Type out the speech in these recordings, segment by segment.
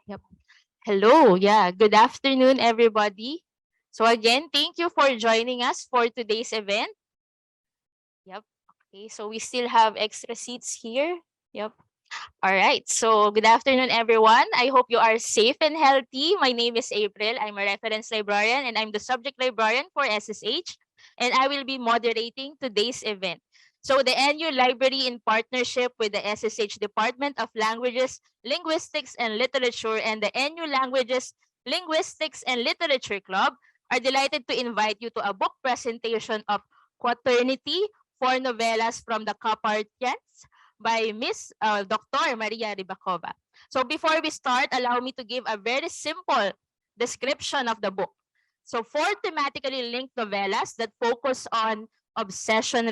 Yep. Hello. Yeah. Good afternoon, everybody. So again, thank you for joining us for today's event. Yep. Okay. So we still have extra seats here. Yep. All right. So good afternoon, everyone. I hope you are safe and healthy. My name is April. I'm a reference librarian and I'm the subject librarian for SSH. And I will be moderating today's event. So the NU Library, in partnership with the SSH Department of Languages, Linguistics and Literature and the NU Languages, Linguistics and Literature Club, are delighted to invite you to a book presentation of Quaternity, four novellas from the Carpathians, by Miss Dr. Maria Rybakova. So before we start, allow me to give a very simple description of the book. So four thematically linked novellas that focus on obsessive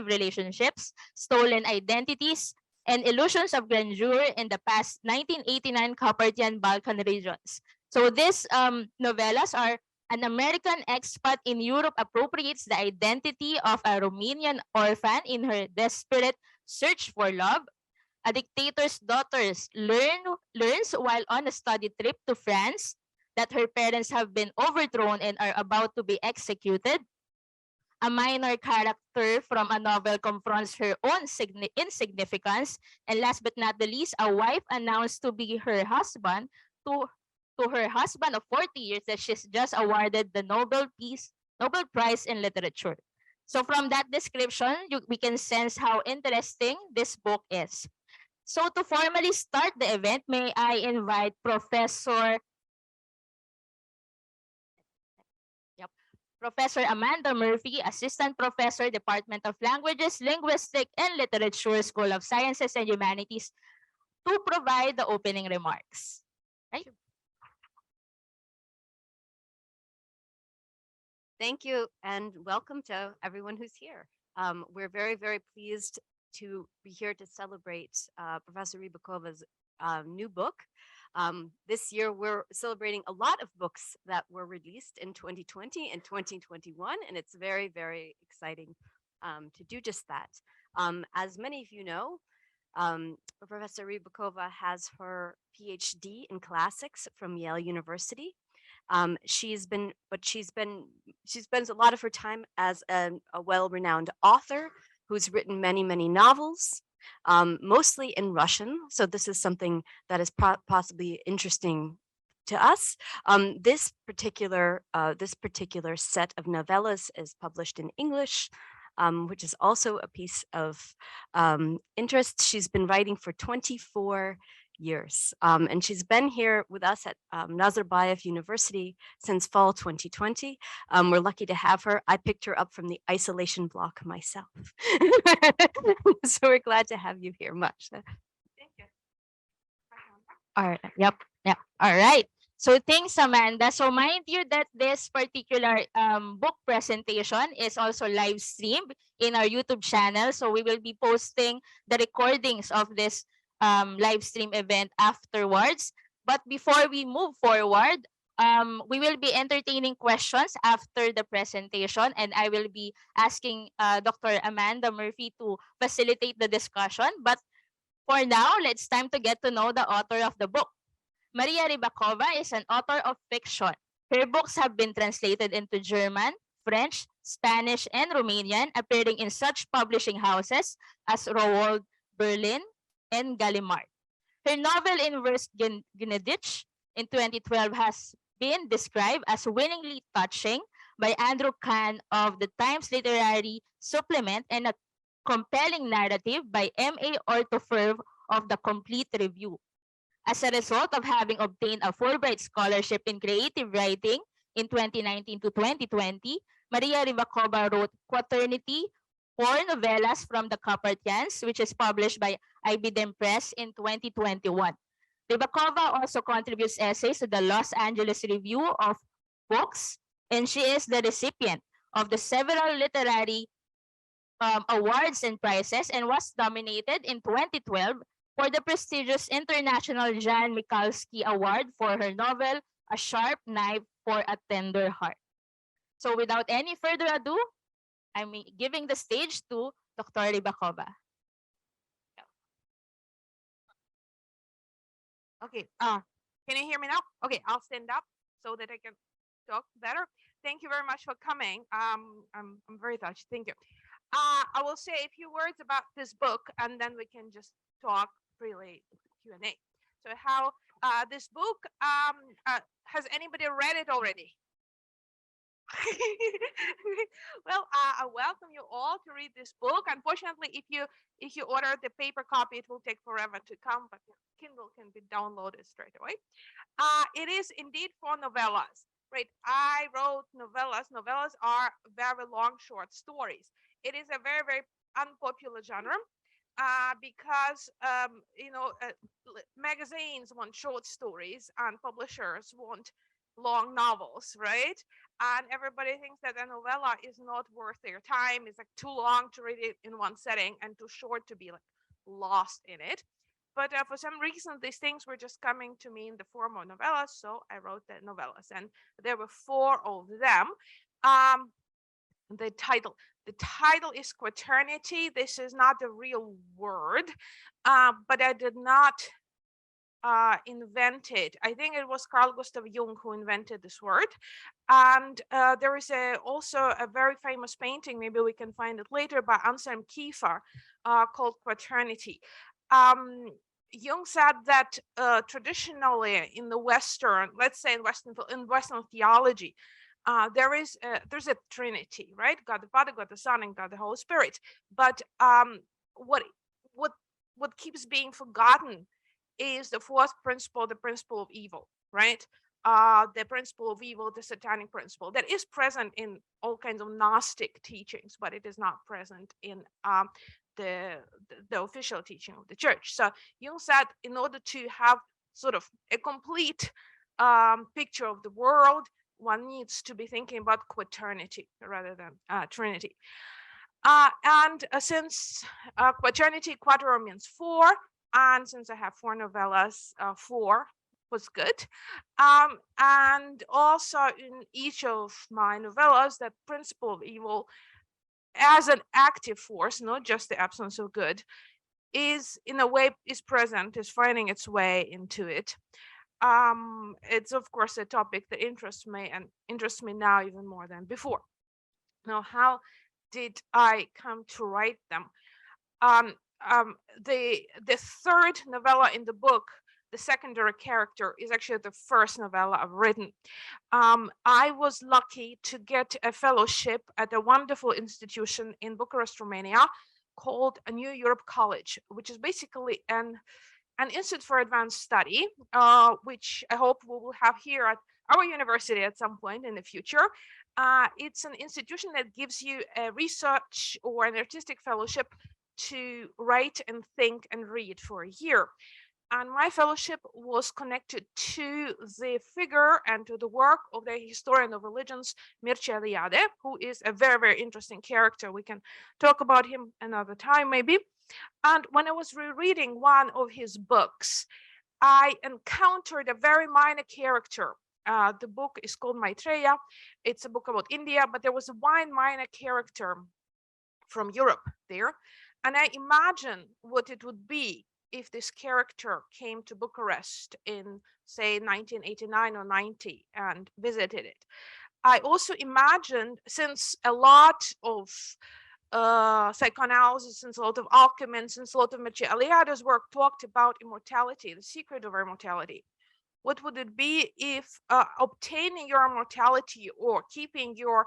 relationships, stolen identities, and illusions of grandeur in the past 1989 Carpathian Balkan regions. So these novellas are: an American expat in Europe appropriates the identity of a Romanian orphan in her desperate search for love. A dictator's daughter learns while on a study trip to France that her parents have been overthrown and are about to be executed. A minor character from a novel confronts her own insignificance. And last but not the least, a wife announced to be her husband to her husband of 40 years that she's just awarded the Nobel Prize in Literature. So from that description, we can sense how interesting this book is. So to formally start the event, may I invite Professor Amanda Murphy, Assistant Professor, Department of Languages, Linguistics, and Literature, School of Sciences and Humanities, to provide the opening remarks. Right? Thank you, and welcome to everyone who's here. We're very, very pleased to be here to celebrate Professor Rybakova's new book. This year, we're celebrating a lot of books that were released in 2020 and 2021, and it's very, very exciting to do just that. As many of you know, Professor Rybakova has her PhD in classics from Yale University. She spends a lot of her time as a well-renowned author who's written many, many novels, mostly in Russian. So this is something that is possibly interesting to us. This particular set of novellas is published in English, which is also a piece of interest. She's been writing for 24 years. And she's been here with us at Nazarbayev University since fall 2020. We're lucky to have her. I picked her up from the isolation block myself. So we're glad to have you here much. Thank you. All right. Yep. All right. So thanks, Amanda. So mind you that this particular book presentation is also live streamed in our YouTube channel. So we will be posting the recordings of this live stream event afterwards. But before we move forward, we will be entertaining questions after the presentation, and I will be asking Dr. Amanda Murphy to facilitate the discussion. But for now, it's time to get to know the author of the book. Maria Rybakova is an author of fiction. Her books have been translated into German, French, Spanish, and Romanian, appearing in such publishing houses as Rowohlt-Berlin and Gallimard. Her novel in verse Gnedich in 2012 has been described as winningly touching by Andrew Kahn of the Times Literary Supplement and a compelling narrative by M.A. Orthofer of the Complete Review. As a result of having obtained a Fulbright Scholarship in Creative Writing in 2019 to 2020, Maria Rybakova wrote Quaternity, four novellas from the Carpathians, which is published by Ibidem Press in 2021. Rybakova also contributes essays to the Los Angeles Review of Books, and she is the recipient of the several literary awards and prizes and was nominated in 2012 for the prestigious International Jan Michalski Award for her novel, A Sharp Knife for a Tender Heart. So without any further ado, I'm giving the stage to Dr. Rybakova. Okay. Can you hear me now? Okay, I'll stand up so that I can talk better. Thank you very much for coming. I'm very touched. Thank you. I will say a few words about this book, and then we can just talk freely Q&A. So how this book, has anybody read it already? Well, I welcome you all to read this book. Unfortunately, if you order the paper copy, it will take forever to come, but Kindle can be downloaded straight away. It is indeed for novellas, right? I wrote novellas. Novellas are very long, short stories. It is a very, very unpopular genre because, magazines want short stories and publishers want long novels, right? And everybody thinks that a novella is not worth their time. It's like too long to read it in one setting and too short to be like lost in it. But for some reason, these things were just coming to me in the form of novellas, so I wrote the novellas, and there were 4 of them. The title is Quaternity. This is not a real word, but I did not invent it. I think it was Carl Gustav Jung who invented this word. And there is also a very famous painting, maybe we can find it later, by Anselm Kiefer called Quaternity. Jung said that traditionally in the Western, let's say in Western theology, there's a Trinity, right? God the Father, God the Son, and God the Holy Spirit. But what keeps being forgotten is the 4th principle, the principle of evil, right? The principle of evil, the satanic principle, that is present in all kinds of Gnostic teachings, but it is not present in the official teaching of the church. So Jung said, in order to have sort of a complete picture of the world, one needs to be thinking about quaternity rather than Trinity. And since quaternity, quattro means 4, and since I have 4 novellas, 4 was good. And also in each of my novellas, that principle of evil as an active force, not just the absence of good, is in a way is present, is finding its way into it. It's of course a topic that interests me and interests me now even more than before. Now, how did I come to write them? The 3rd novella in the book, the secondary character, is actually the 1st novella I've written. I was lucky to get a fellowship at a wonderful institution in Bucharest, Romania, called a New Europe College, which is basically an institute for advanced study, which I hope we will have here at our university at some point in the future. It's an institution that gives you a research or an artistic fellowship to write and think and read for a year. And my fellowship was connected to the figure and to the work of the historian of religions, Mircea Eliade, who is a very, very interesting character. We can talk about him another time, maybe. And when I was rereading one of his books, I encountered a very minor character. The book is called Maitreya. It's a book about India, but there was one minor character from Europe there. And I imagine what it would be if this character came to Bucharest in, say, 1989 or 90 and visited it. I also imagined, since a lot of psychoanalysis, since a lot of alchemy, since a lot of Mircea Eliade's work talked about immortality, the secret of our immortality, what would it be if obtaining your immortality or keeping your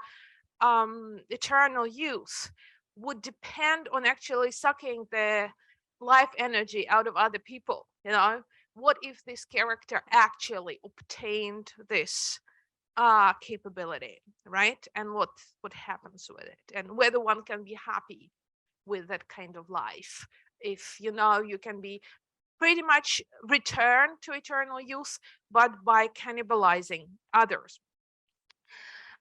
eternal youth would depend on actually sucking the life energy out of other people? What if this character actually obtained this capability, right? And what happens with it, and whether one can be happy with that kind of life, if you can be pretty much returned to eternal youth, but by cannibalizing others.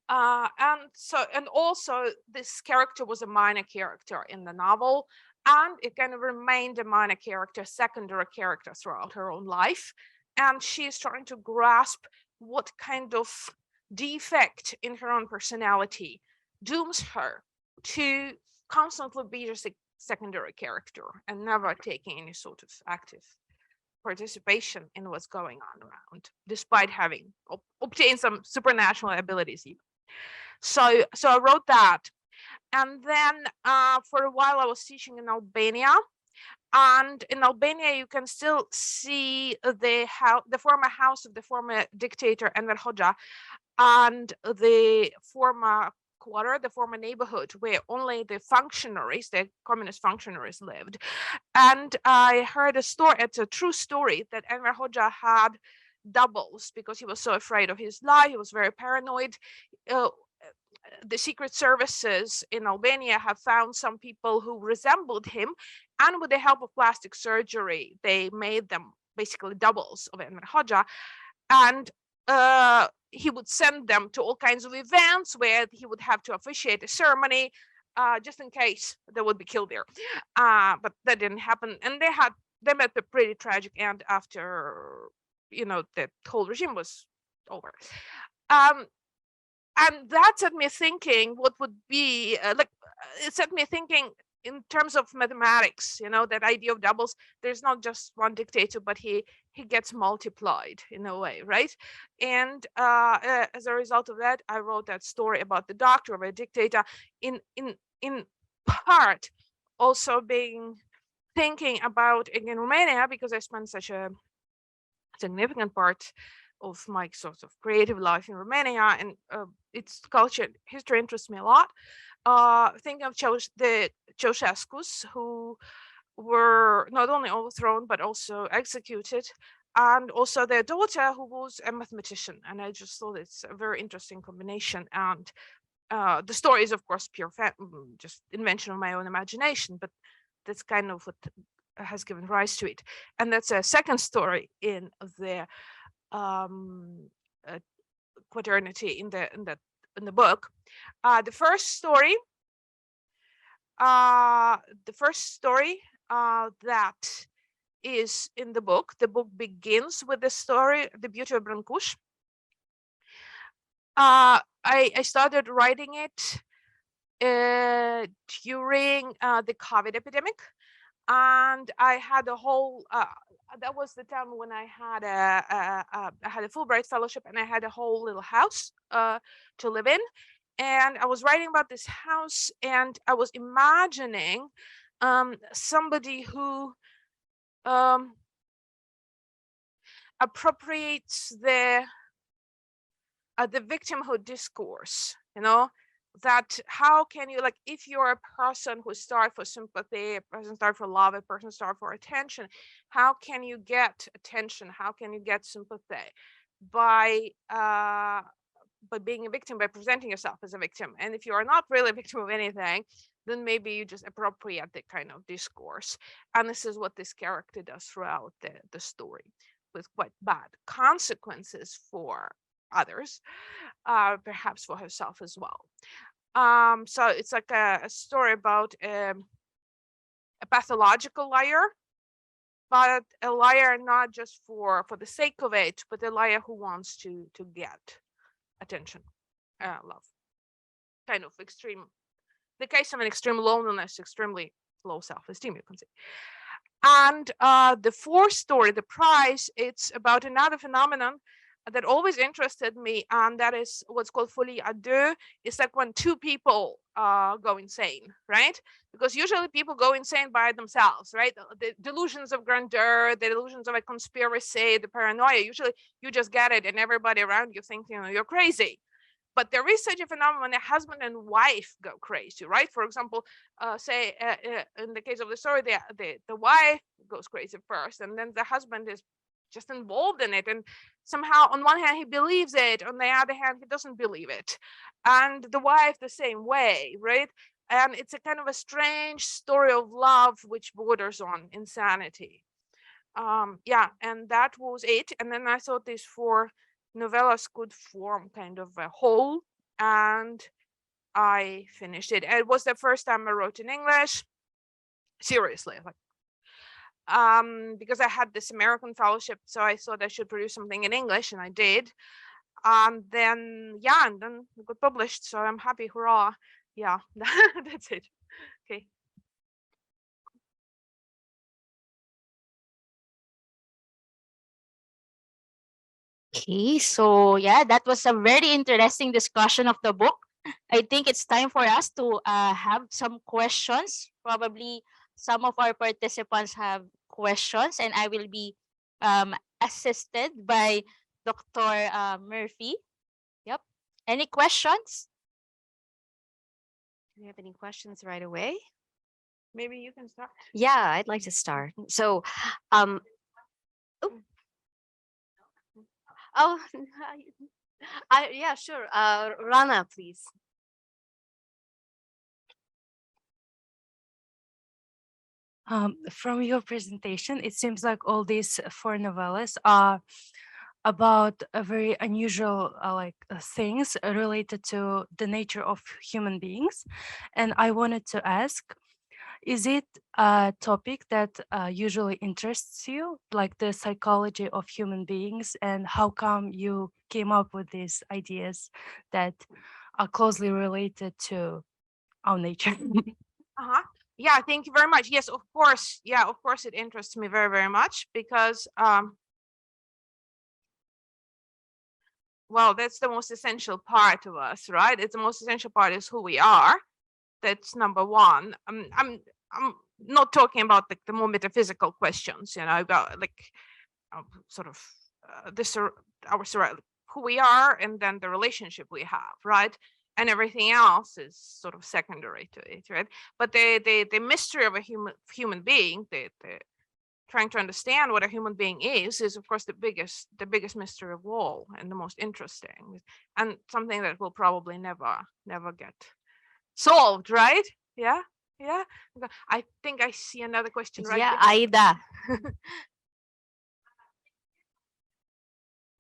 And also this character was a minor character in the novel, and it kind of remained a minor character, secondary character throughout her own life. And she's trying to grasp what kind of defect in her own personality dooms her to constantly be just a secondary character and never taking any sort of active participation in what's going on around, despite having obtained some supernatural abilities even. So I wrote that. And then for a while I was teaching in Albania. And in Albania, you can still see the former house of the former dictator Enver Hoxha, and the former quarter, the former neighborhood where only the functionaries, the communist functionaries lived. And I heard a story, it's a true story, that Enver Hoxha had doubles because he was so afraid of his life. He was very paranoid. The secret services in Albania have found some people who resembled him, and with the help of plastic surgery, they made them basically doubles of Enver Hoxha. And he would send them to all kinds of events where he would have to officiate a ceremony, just in case they would be killed there. But that didn't happen, and they met a pretty tragic end after, the whole regime was over. And that set me thinking what would be it set me thinking in terms of mathematics, that idea of doubles. There's not just one dictator, but he gets multiplied in a way, right? And as a result of that, I wrote that story about the doctor of a dictator, in part also thinking about, again, Romania, because I spent such a significant part of my sort of creative life in Romania, and its culture, history interests me a lot. Thinking of the Ceausescus, who were not only overthrown but also executed, and also their daughter, who was a mathematician. And I just thought it's a very interesting combination. And the story is, of course, pure just invention of my own imagination, but that's kind of what has given rise to it. And that's a second story in the Quaternity in the book. The first story that is in the book begins with the story, The Beauty of Bronkush. I started writing it during the COVID epidemic, and I had a whole that was the time when I had a Fulbright Fellowship, and I had a whole little house to live in. And I was writing about this house, and I was imagining somebody who appropriates the victimhood discourse, that how can you, like, if you're a person who starved for sympathy, a person starved for love, a person starved for attention, how can you get attention, how can you get sympathy? By being a victim, by presenting yourself as a victim. And if you are not really a victim of anything, then maybe you just appropriate the kind of discourse. And this is what this character does throughout the story, with quite bad consequences for others, perhaps for herself as well. So it's like a story about a pathological liar, but a liar not just for the sake of it, but a liar who wants to get attention, love, kind of extreme, the case of an extreme loneliness, extremely low self-esteem, you can say. And the fourth story, The Prize, it's about another phenomenon that always interested me, and that is what's called folie à deux. It's like when two people go insane, right? Because usually people go insane by themselves, right? The delusions of grandeur, the delusions of a conspiracy, the paranoia, usually you just get it and everybody around you thinks, you're crazy. But there is such a phenomenon when a husband and wife go crazy, right? For example, say in the case of the story, the wife goes crazy first, and then the husband is just involved in it, and somehow on one hand he believes it, on the other hand he doesn't believe it, and the wife the same way, right? And it's a kind of a strange story of love which borders on insanity. Yeah, and that was it. And then I thought these four novellas could form kind of a whole, and I finished it. It was the first time I wrote in English, seriously, like, because I had this American fellowship, so I thought I should produce something in English, and I did. And then it got published, so I'm happy, hurrah. Yeah, that's it. Okay. Okay, so yeah, that was a very interesting discussion of the book. I think it's time for us to have some questions. Probably some of our participants have questions, and I will be assisted by Dr. Murphy. Yep. Any questions? Do you have any questions right away? Maybe you can start. Yeah, I'd like to start. So, oh, oh, yeah, sure. Rana, please. From your presentation, it seems like all these four novellas are about a very unusual things related to the nature of human beings. And I wanted to ask, is it a topic that usually interests you, like the psychology of human beings, and how come you came up with these ideas that are closely related to our nature? Uh-huh. Yeah, thank you very much. Yes, of course. Yeah, of course it interests me very, very much because well, that's the most essential part of us, right? It's the most essential part is who we are. That's number one. I'm not talking about like the more metaphysical questions, you know, about like sort of this our who we are and then the relationship we have, right? And everything else is sort of secondary to it, right? But the mystery of a human being, the trying to understand what a human being is of course the biggest mystery of all and the most interesting, and something that will probably never get solved, right? Yeah, yeah. I think I see another question right Yeah, there. Aida.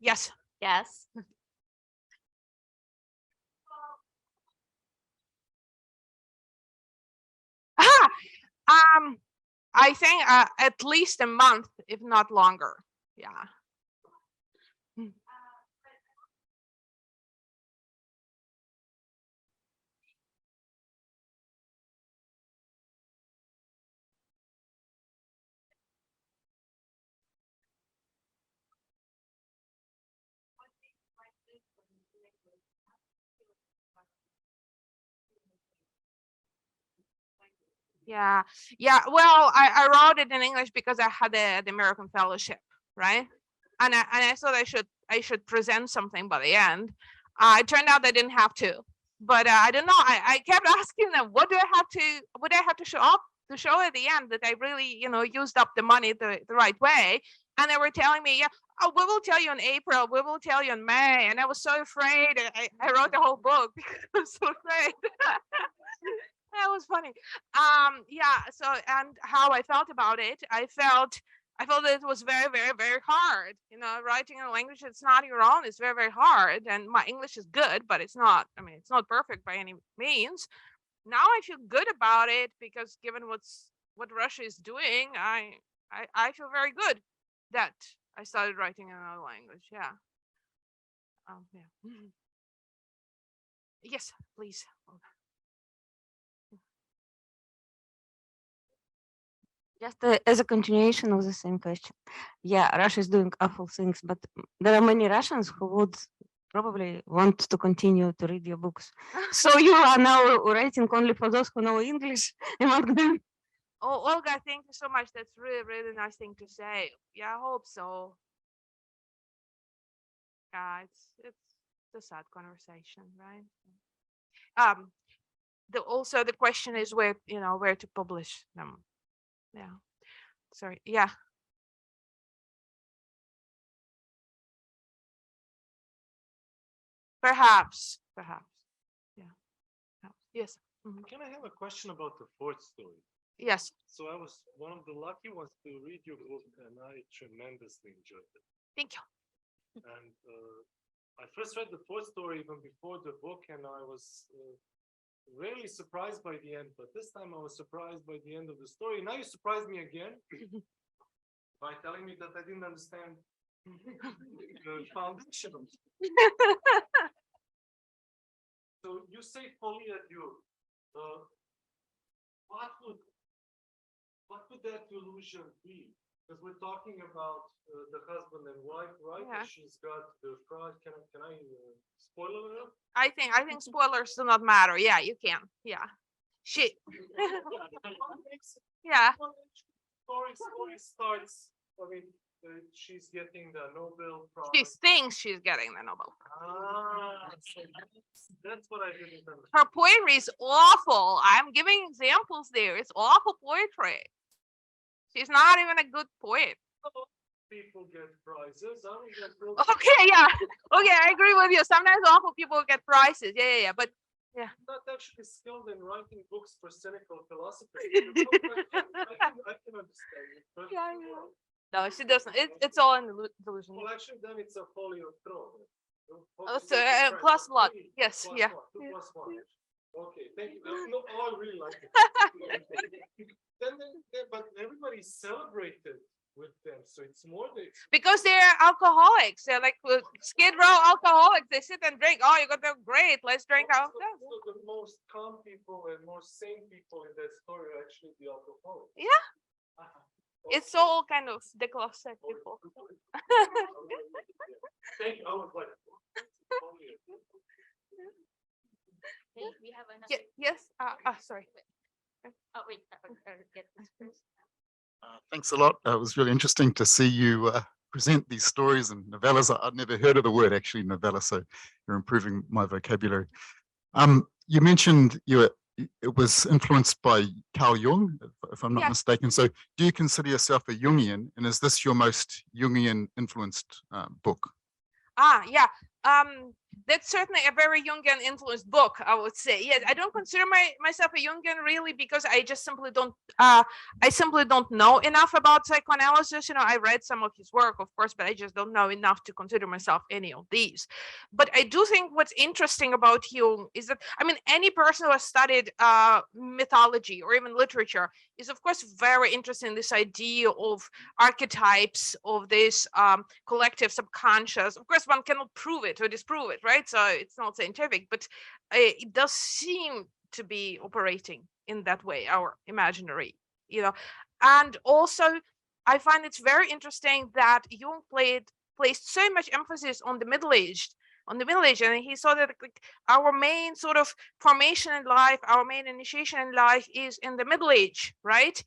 Yes. Yes. Ah, I think at least a month, if not longer. Yeah. Yeah, yeah. Well, I wrote it in English because I had the American Fellowship, right? And I thought I should present something by the end. It turned out I didn't have to, but I don't know. I kept asking them, what do I have to? What do I have to show up to show at the end that I really, you know, used up the money the right way? And they were telling me, yeah, oh, we will tell you in April. We will tell you in May. And I was so afraid. I wrote the whole book because I was so afraid. That was funny. Yeah, so and how I felt about it, I felt that it was very, very, very hard. You know, writing in a language that's not your own is very, very hard. And my English is good, but it's not, I mean, it's not perfect by any means. Now I feel good about it because given what Russia is doing, I feel very good that I started writing in another language. Yeah. Yeah. Yes, please. Just as a continuation of the same question. Yeah, Russia is doing awful things, but there are many Russians who would probably want to continue to read your books. So you are now writing only for those who know English among them. Oh, Olga, thank you so much. That's really, really nice thing to say. Yeah, I hope so. Yeah, it's a sad conversation, right? Also the question is where, you know, where to publish them. Yeah. Sorry. Yeah. Perhaps. Yeah. Yes. Mhm. Can I have a question about the fourth story? Yes. So I was one of the lucky ones to read your book, and I tremendously enjoyed it. Thank you. And I first read the fourth story even before the book, and I was really surprised by the end. But this time I was surprised by the end of the story. Now you surprised me again by telling me that I didn't understand the foundation. So you say folie à Dieu. What would that illusion be? Because we're talking about the husband and wife, right? Yeah. And she's got the pride. Can I spoil it? I think spoilers do not matter. Yeah, you can. Yeah. She. Yeah. Story starts. I mean, she's getting the Nobel Prize. She thinks she's getting the Nobel. So that's what I didn't understand. Her poetry is awful. I'm giving examples there. It's awful poetry. She's not even a good poet. People get prizes. I don't get Okay, yeah. Okay, I agree with you. Sometimes awful people get prizes. Yeah. But I'm not actually skilled in writing books for cynical philosophy. I can understand it. But yeah. No, she doesn't. It's all in delusion. well, actually, then it's a folly of throne. Oh, so, plus one. Yes, Plus yeah. one, 2 plus 1. Okay, thank you. No, I really like it. then, but everybody celebrated with them, so it's more the Because they're alcoholics. They're like Skid Row alcoholics. They sit and drink. Oh, you got them great. Let's drink so alcohol. the most calm people and more sane people in that story are actually the alcoholics. Yeah. It's all kind of declassified people. Thank you. I was like, Okay, we have another. Yes. Sorry. Oh wait, get this first. Thanks a lot. It was really interesting to see you present these stories and novellas. I'd never heard of the word actually novella, so you're improving my vocabulary. You mentioned it was influenced by Carl Jung, if I'm not mistaken. So do you consider yourself a Jungian, and is this your most Jungian influenced book? Yeah. That's certainly a very Jungian influenced book, I would say. Yes, I don't consider myself a Jungian really because I just simply don't know enough about psychoanalysis. You know, I read some of his work, of course, but I just don't know enough to consider myself any of these. But I do think what's interesting about Jung is that, I mean, any person who has studied mythology or even literature is, of course, very interested in this idea of archetypes, of this collective subconscious. Of course, one cannot prove it or disprove it, right? So it's not scientific, but it does seem to be operating in that way, our imaginary, you know. And also, I find it's very interesting that Jung placed so much emphasis on the middle-aged, and he saw that like, our main sort of formation in life, our main initiation in life is in the middle age, right?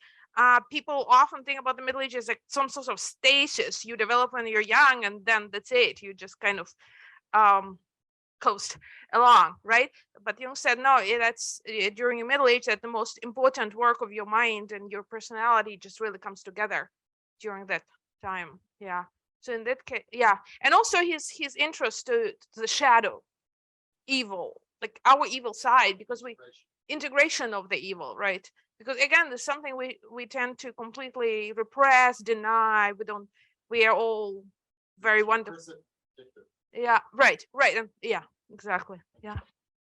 People often think about the middle age as like some sort of stasis you develop when you're young, and then that's it. You just kind of coast along, right? But Jung said, no, that's during your middle age that the most important work of your mind and your personality just really comes together during that time. Yeah. So in that case, yeah. And also his interest to the shadow, evil, like our evil side, because integration of the evil, right? Because again, there's something we tend to completely repress, deny. We are all very wonderful. Yeah, right, and yeah, exactly. Yeah.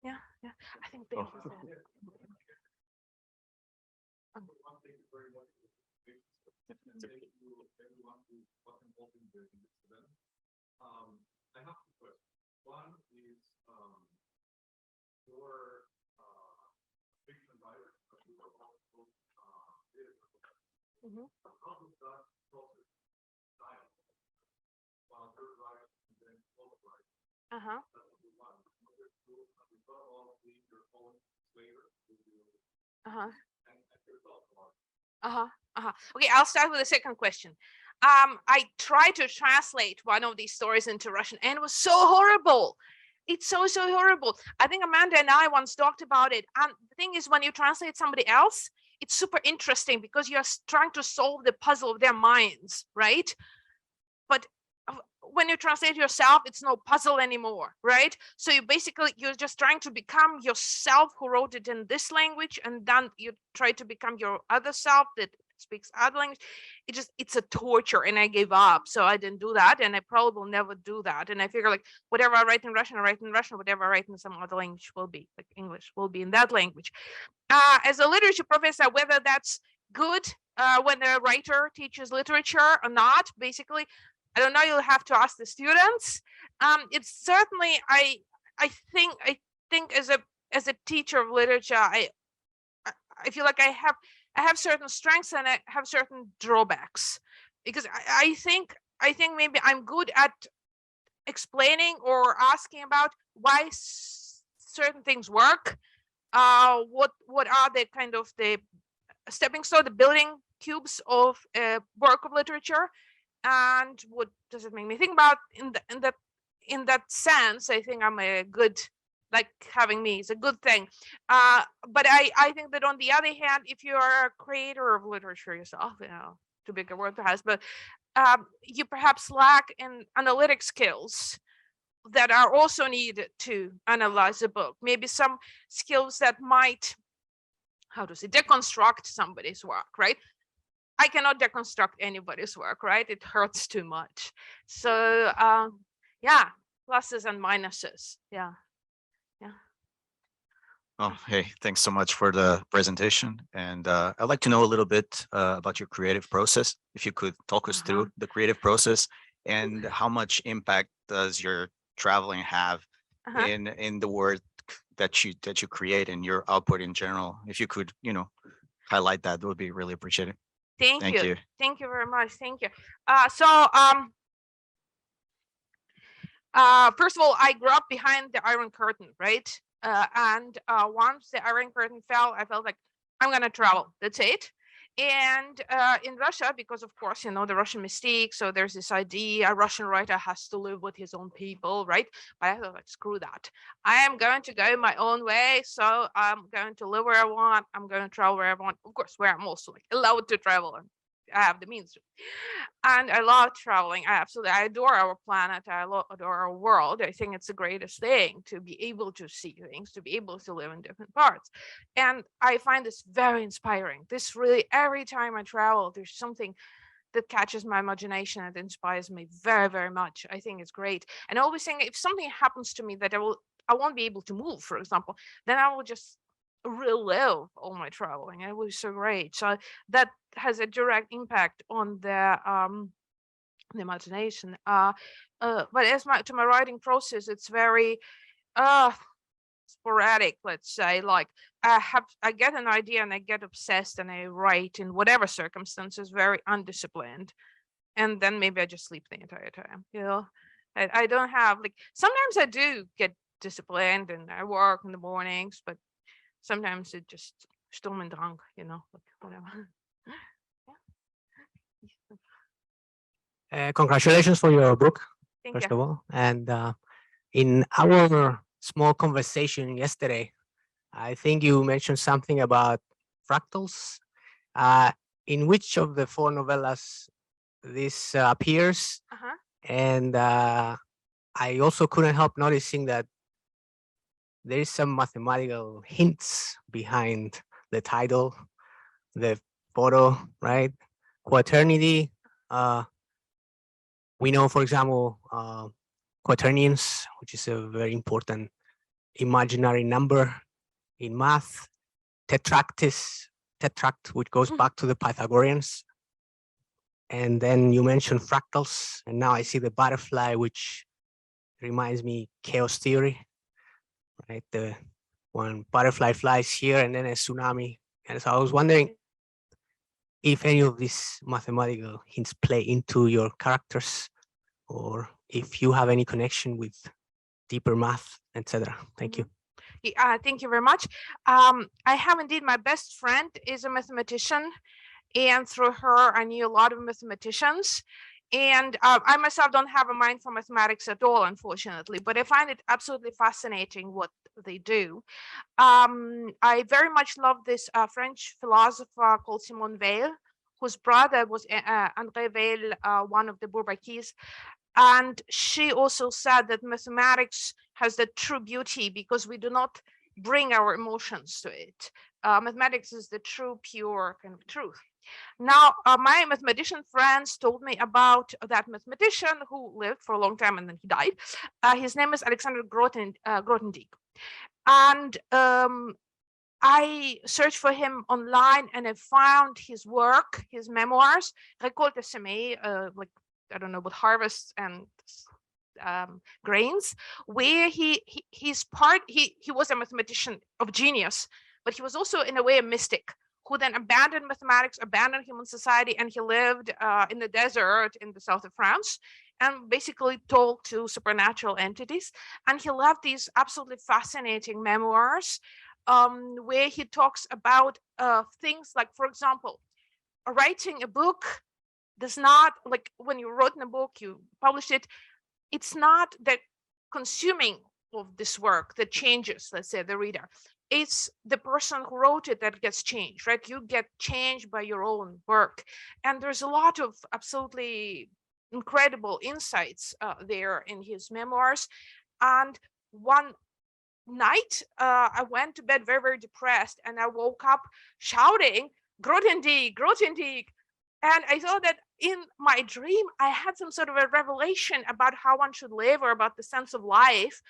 I think they I have two questions. One is your fiction writer. How does that process style? Third writer and then fourth writer. That's one. Number two, have you thought about being your own flavor? Okay, I'll start with the second question. I tried to translate one of these stories into Russian, and it was so horrible. It's so horrible. I think Amanda and I once talked about it. And the thing is, when you translate somebody else, it's super interesting because you're trying to solve the puzzle of their minds, right? But when you translate yourself, it's no puzzle anymore, right? So you're just trying to become yourself who wrote it in this language, and then you try to become your other self that speaks other language. It's a torture, and I gave up. So I didn't do that, and I probably will never do that. And I figure like whatever I write in Russian, I write in Russian. Whatever I write in some other language will be like English will be in that language. As a literature professor, whether that's good when a writer teaches literature or not, basically, I don't know. You'll have to ask the students. It's certainly I think as a teacher of literature, I feel like I have certain strengths and I have certain drawbacks. because I think maybe I'm good at explaining or asking about why certain things work. What are the kind of the stepping stone, the building cubes of a work of literature, and what does it make me think about? In that sense, I think I'm a good, like having me is a good thing. But I think that on the other hand, if you are a creator of literature yourself, too big a word perhaps, but you perhaps lack in analytic skills that are also needed to analyze a book. Maybe some skills that might, how to say, deconstruct somebody's work, right? I cannot deconstruct anybody's work, right? It hurts too much. So yeah, pluses and minuses. Yeah. Oh, hey, thanks so much for the presentation. And I'd like to know a little bit about your creative process. If you could talk us through the creative process and how much impact does your traveling have in the work that you create and your output in general? If you could, highlight that, would be really appreciated. Thank you. Thank you very much. Thank you. First of all, I grew up behind the Iron Curtain, right? And once the Iron Curtain fell, I felt like I'm gonna travel. That's it. And in Russia, because of course, the Russian mystique, so there's this idea a Russian writer has to live with his own people, right? But I thought, like, screw that. I am going to go my own way. So I'm going to live where I want. I'm going to travel where I want. Of course, where I'm also like allowed to travel and I have the means to. And I love traveling. I adore our planet. I adore our world. I think it's the greatest thing to be able to see things, to be able to live in different parts. And I find this very inspiring. This really, every time I travel, there's something that catches my imagination and inspires me very, very much. I think it's great. And I always think if something happens to me that I won't be able to move, for example, then I will just relive all my traveling. It was so great. So that has a direct impact on the imagination. But as to my writing process, it's very sporadic, let's say. Like I get an idea and I get obsessed and I write in whatever circumstances, very undisciplined, and then maybe I just sleep the entire time. I don't have, like, sometimes I do get disciplined and I work in the mornings, but sometimes it just Sturm und Drang, like whatever. Congratulations for your book, Thank first you. of all. And in our small conversation yesterday, I think you mentioned something about fractals. In which of the 4 novellas this appears? And I also couldn't help noticing that there is some mathematical hints behind the title, the photo, right? Quaternity. We know, for example, quaternions, which is a very important imaginary number in math. Tetract, which goes back to the Pythagoreans. And then you mentioned fractals, and now I see the butterfly, which reminds me chaos theory, right? The one butterfly flies here and then a tsunami. And so I was wondering if any of these mathematical hints play into your characters, or if you have any connection with deeper math, etc. Thank you. Thank you very much. I have indeed, my best friend is a mathematician, and through her I knew a lot of mathematicians. And I myself don't have a mind for mathematics at all, unfortunately, but I find it absolutely fascinating what they do. I very much love this French philosopher called Simone Weil, whose brother was André Weil, one of the Bourbakis. And she also said that mathematics has the true beauty because we do not bring our emotions to it. Mathematics is the true, pure kind of truth. Now, my mathematician friends told me about that mathematician who lived for a long time and then he died. His name is Alexander Grothendieck. And I searched for him online and I found his work, his memoirs, Récolte Semée, like, I don't know, with harvests and grains, where he was a mathematician of genius, but he was also in a way a mystic, who then abandoned mathematics, abandoned human society, and he lived in the desert in the south of France and basically talked to supernatural entities. And he left these absolutely fascinating memoirs where he talks about things like, for example, writing a book does not, like when you wrote in a book, you published it, it's not the consuming of this work that changes, let's say, the reader. It's the person who wrote it that gets changed, right? You get changed by your own work. And there's a lot of absolutely incredible insights there in his memoirs. And one night, I went to bed very, very depressed, and I woke up shouting, Grothendieck, Grothendieck. And I thought that in my dream, I had some sort of a revelation about how one should live, or about the sense of life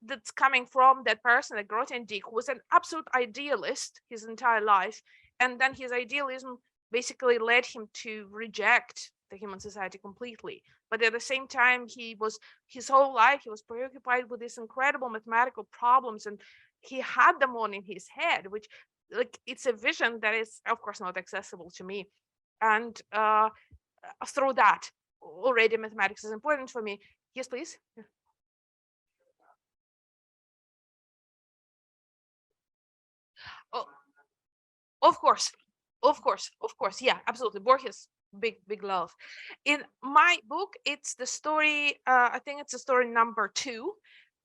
that's coming from that person, that Grothendieck, who was an absolute idealist his entire life. And then his idealism basically led him to reject the human society completely. But at the same time, his whole life, he was preoccupied with these incredible mathematical problems, and he had them on in his head, which, like, it's a vision that is, of course, not accessible to me. And through that, already mathematics is important for me. Yes, please. Oh, of course, yeah, absolutely. Borges, big love. In my book, it's the story, I think it's the story number 2,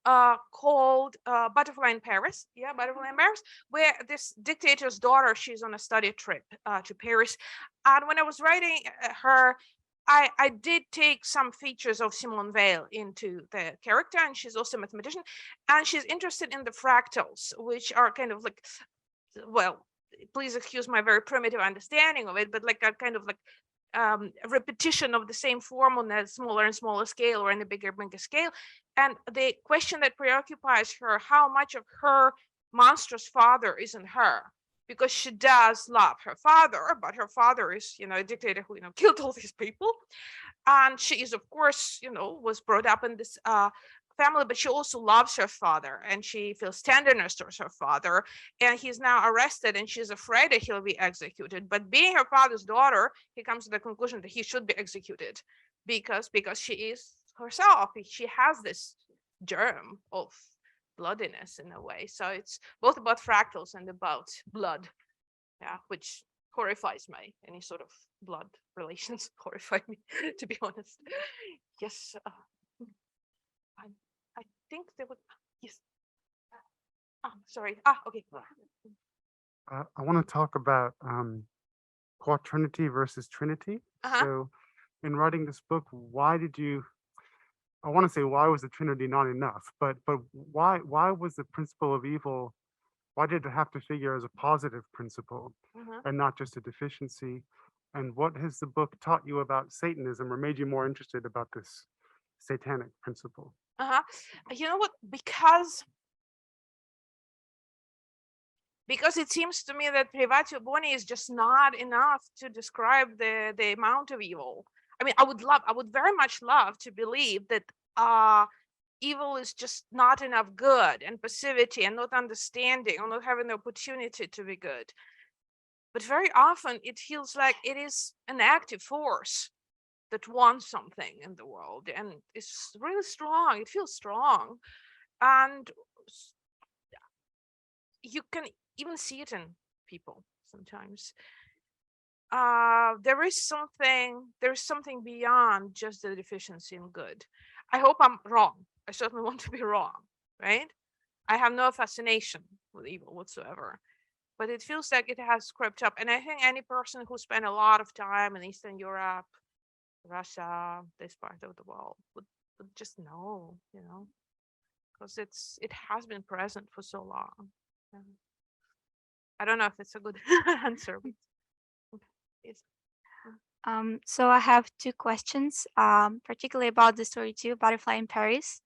called Butterfly in Paris. Yeah, Butterfly in Paris, where this dictator's daughter, she's on a study trip to Paris. And when I was writing her, I did take some features of Simone Weil into the character, and she's also a mathematician, and she's interested in the fractals, which are kind of like, well, please excuse my very primitive understanding of it, but like a kind of like a repetition of the same form on a smaller and smaller scale, or in a bigger scale. And the question that preoccupies her, how much of her monstrous father is in her, because she does love her father, but her father is, a dictator who, killed all these people. And she is, of course, was brought up in this family, but she also loves her father, and she feels tenderness towards her father. And he's now arrested, and she's afraid that he'll be executed. But being her father's daughter, he comes to the conclusion that he should be executed because she is herself. She has this germ of bloodiness in a way. So it's both about fractals and about blood, yeah, which horrifies me. Any sort of blood relations horrify me, to be honest. Yes. I think there would, yes. Sorry. Okay. I want to talk about Quaternity versus Trinity. So in writing this book, why did you, I want to say, why was the Trinity not enough? But why was the principle of evil, why did it have to figure as a positive principle and not just a deficiency? And what has the book taught you about Satanism, or made you more interested about this satanic principle? You know what? Because it seems to me that privatio boni is just not enough to describe the amount of evil. I mean, I would very much love to believe that evil is just not enough good, and passivity, and not understanding, or not having the opportunity to be good. But very often it feels like it is an active force that wants something in the world, and it's really strong. It feels strong, and you can even see it in people sometimes. There is something beyond just the deficiency in good. I hope I'm wrong. I certainly want to be wrong, right? I have no fascination with evil whatsoever, but it feels like it has crept up. And I think any person who spent a lot of time in Eastern Europe, Russia, this part of the world, would just know, because it has been present for so long. I don't know if it's a good answer. But it's, So I have 2 questions, particularly about the story 2, Butterfly in Paris.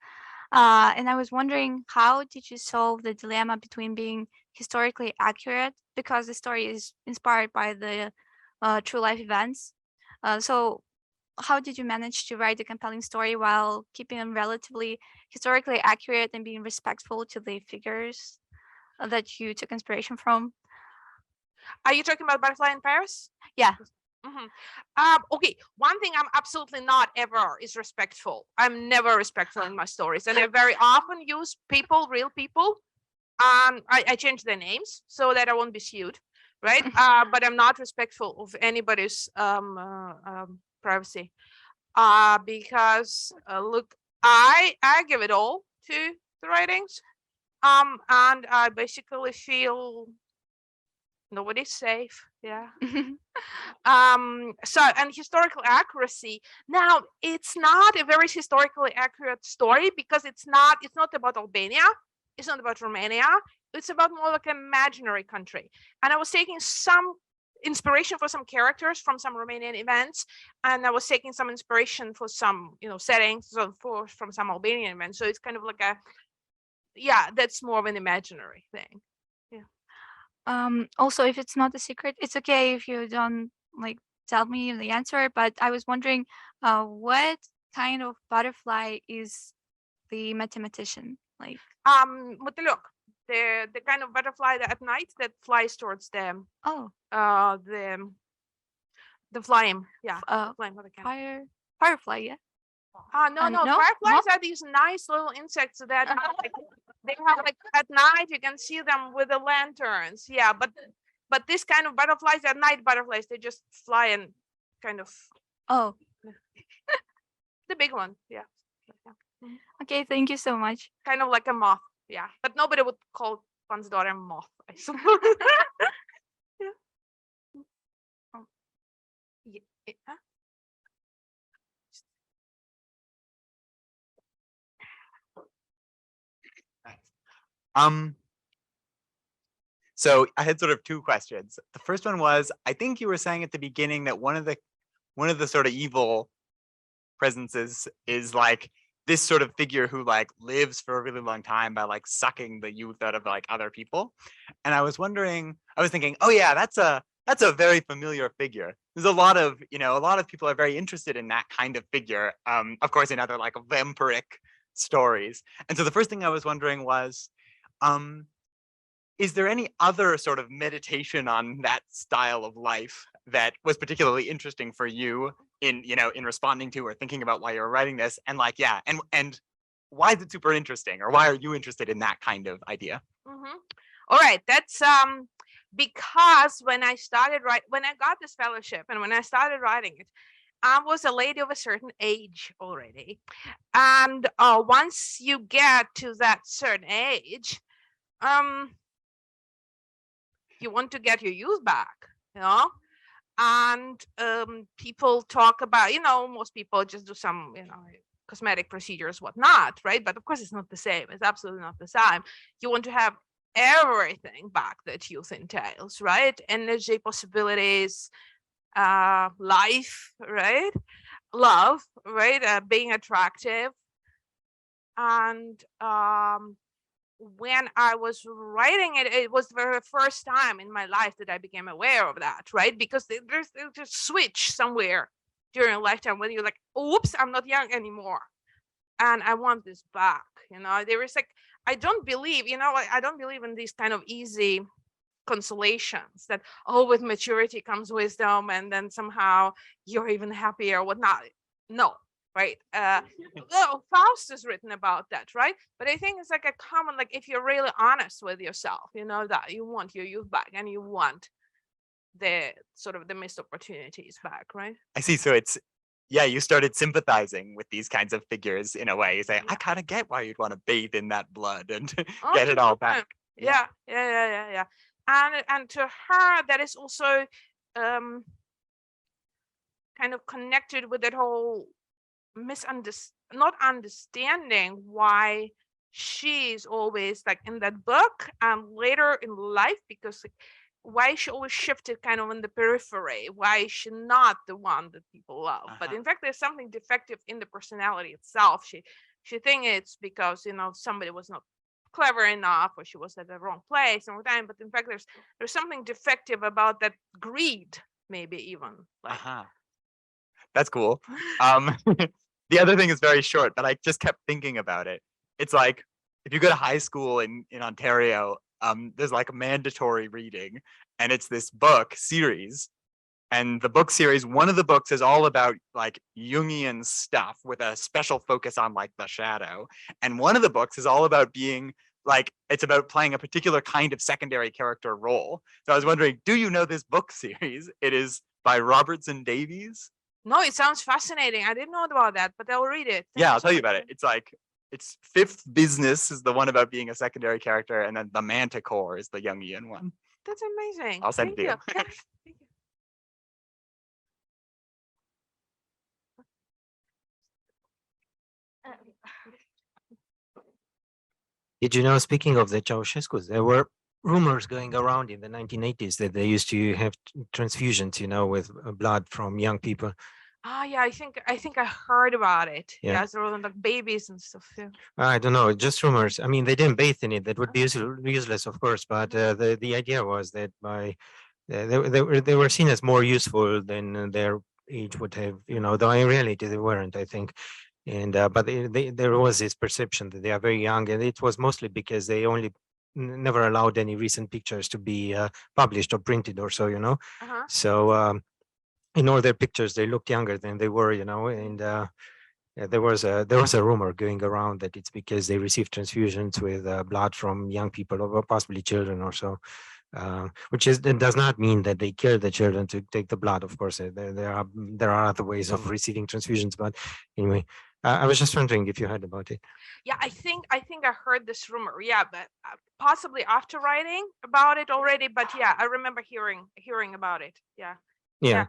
And I was wondering, how did you solve the dilemma between being historically accurate, because the story is inspired by the true life events? So how did you manage to write a compelling story while keeping them relatively historically accurate and being respectful to the figures that you took inspiration from? Are you talking about Butterfly in Paris? Yeah. Okay, one thing I'm absolutely not ever is respectful. I'm never respectful in my stories, and I very often use people, real people. I change their names so that I won't be sued, right? But I'm not respectful of anybody's privacy, because look, I give it all to the writings, and I basically feel nobody's safe. Yeah. So, and historical accuracy. Now, it's not a very historically accurate story because it's not about Albania. It's not about Romania. It's about more like an imaginary country. And I was taking some inspiration for some characters from some Romanian events, and I was taking some inspiration for some, settings from some Albanian events. So it's kind of like that's more of an imaginary thing. Also, if it's not a secret, it's okay if you don't tell me the answer, but I was wondering what kind of butterfly is the mathematician like? Мотылек, the kind of butterfly that at night that flies towards them. The flame, Firefly, yeah. No, fireflies are these nice little insects that they have at night you can see them with the lanterns. Yeah, but this kind of butterflies are night butterflies. They just fly and kind of. Oh. The big one, yeah. Okay, thank you so much. Kind of like a moth, yeah. But nobody would call one's daughter a moth, I suppose. Yeah. Oh. Yeah. So I had sort of two questions. The first one was, I think you were saying at the beginning that one of the sort of evil presences is like this sort of figure who like lives for a really long time by like sucking the youth out of like other people. And I was thinking, oh yeah, that's a very familiar figure. There's a lot of people are very interested in that kind of figure. Of course, in other like vampiric stories. And so the first thing I was wondering was, is there any other sort of meditation on that style of life that was particularly interesting for you in responding to or thinking about why you were writing this? And like, yeah, and why is it super interesting, or why are you interested in that kind of idea? All right, that's because when I got this fellowship and when I started writing it, I was a lady of a certain age already. And once you get to that certain age, you want to get your youth back, and people talk about, most people just do some, cosmetic procedures, whatnot, right? But of course, it's not the same. It's absolutely not the same. You want to have everything back that youth entails, right? Energy, possibilities, life, right? Love, right? Being attractive. And when I was writing it, it was the very first time in my life that I became aware of that, right? Because there's a switch somewhere during a lifetime when you're like, oops, I'm not young anymore. And I want this back, there is like, I don't believe in these kind of easy consolations that, with maturity comes wisdom and then somehow you're even happier or whatnot. No. Right. Faust is written about that, right? But I think it's like a common, like if you're really honest with yourself, that you want your youth back and you want the sort of the missed opportunities back, right? I see. So it's, yeah, you started sympathizing with these kinds of figures in a way. You say, I kind of get why you'd want to bathe in that blood and get it all back. Yeah. And to her, that is also kind of connected with that whole not understanding why she's always like in that book and later in life, because like, why she always shifted kind of in the periphery, why is she not the one that people love? But in fact, there's something defective in the personality itself. She thinks it's because somebody was not clever enough or she was at the wrong place and time, but in fact there's something defective about that greed, maybe even like That's cool. The other thing is very short, but I just kept thinking about it. It's like, if you go to high school in Ontario, there's like a mandatory reading, and it's this book series. And the book series, one of the books is all about like Jungian stuff with a special focus on like the shadow. And one of the books is all about being like, it's about playing a particular kind of secondary character role. So I was wondering, do you know this book series? It is by Robertson Davies. No, it sounds fascinating. I didn't know about that, but I'll read it. Yeah, I'll tell you about it. It's like, it's Fifth Business is the one about being a secondary character, and then the Manticore is the Jungian one. That's amazing. I'll send it to you. Yeah, thank you. Did you know, speaking of the Ceausescu's, there were rumors going around in the 1980s that they used to have transfusions, you know, with blood from young people. Ah, yeah, I think I heard about it. Yeah. Yeah, there were like babies and stuff. Yeah. I don't know, just rumors. I mean, they didn't bathe in it. That would be useless, of course. But the idea was that by they were seen as more useful than their age would have, you know. Though in reality they weren't, I think. And but there was this perception that they are very young, and it was mostly because they only never allowed any recent pictures to be published or printed or so, you know. So in all their pictures, they looked younger than they were, you know. And there was a rumor going around that it's because they received transfusions with blood from young people or possibly children or so. Which that does not mean that they kill the children to take the blood. Of course, there are other ways of receiving transfusions. But anyway, I was just wondering if you heard about it. Yeah, I think I heard this rumor. Yeah, but possibly after writing about it already. But yeah, I remember hearing about it. Yeah. Yeah.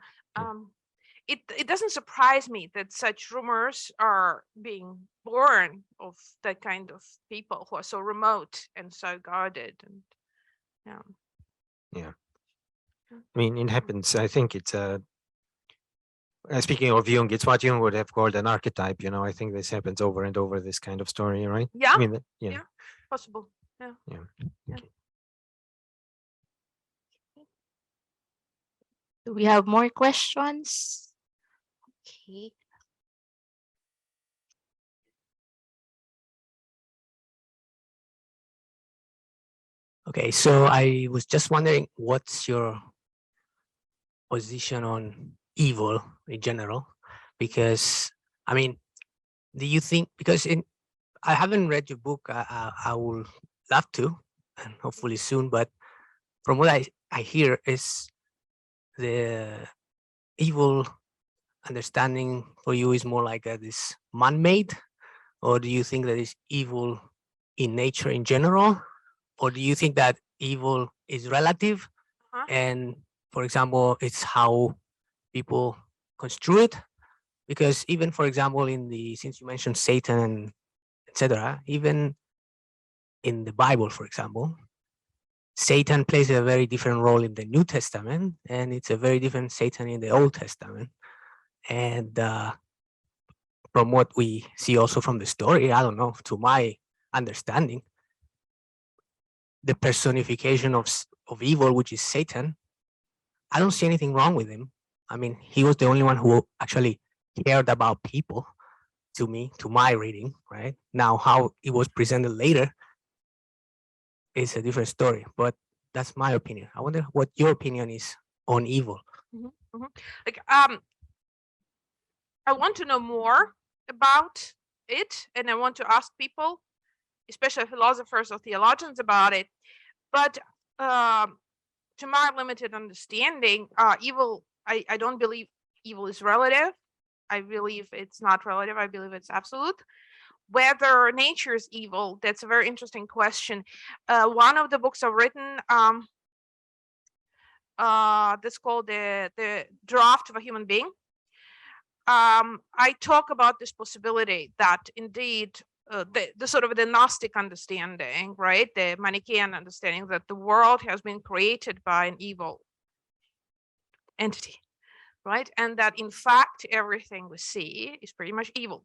It doesn't surprise me that such rumors are being born of that kind of people who are so remote and so guarded. And yeah, I mean, it happens. I think it's speaking of Jung, it's what Jung would have called an archetype. You know, I think this happens over and over. This kind of story, right? Yeah. I mean, yeah. Possible. Yeah. Yeah. Okay. Do we have more questions? Okay. Okay, so I was just wondering, what's your position on evil in general? Because, I mean, do you think, because I haven't read your book, I would love to, and hopefully soon, but from what I hear is the evil understanding for you is more like this man-made, or do you think that it's evil in nature in general? Or do you think that evil is relative? And for example, it's how people construe it? Because even, for example, since you mentioned Satan and etc., even in the Bible, for example, Satan plays a very different role in the New Testament, and it's a very different Satan in the Old Testament. And from what we see also from the story, I don't know, to my understanding, the personification of evil, which is Satan, I don't see anything wrong with him. I mean, he was the only one who actually cared about people, to me, to my reading, right? Now, how it was presented later is a different story, but that's my opinion. I wonder what your opinion is on evil. Like, I want to know more about it, and I want to ask people, especially philosophers or theologians, about it. But to my limited understanding, evil, I don't believe evil is relative. I believe it's not relative. I believe it's absolute. Whether nature is evil, that's a very interesting question. One of the books I've written, that's called the Draft of a Human Being. I talk about this possibility that indeed the sort of the Gnostic understanding, right? The Manichaean understanding that the world has been created by an evil entity, right? And that in fact, everything we see is pretty much evil.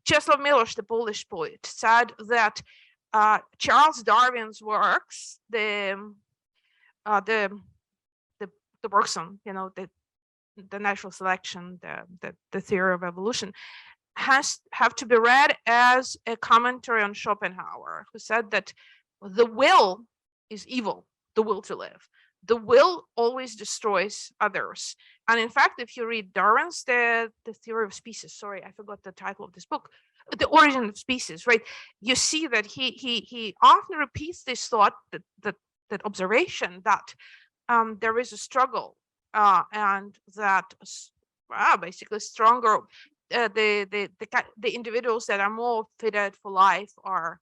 Czesław Miłosz, the Polish poet, said that Charles Darwin's works, the works on, you know, the natural selection, the theory of evolution, have to be read as a commentary on Schopenhauer, who said that the will is evil, the will to live. The will always destroys others. And in fact, if you read Darwin's the Theory of Species, sorry, I forgot the title of this book, The Origin of Species, right? You see that he often repeats this thought, that observation that there is a struggle, and that basically stronger, the individuals that are more fitted for life are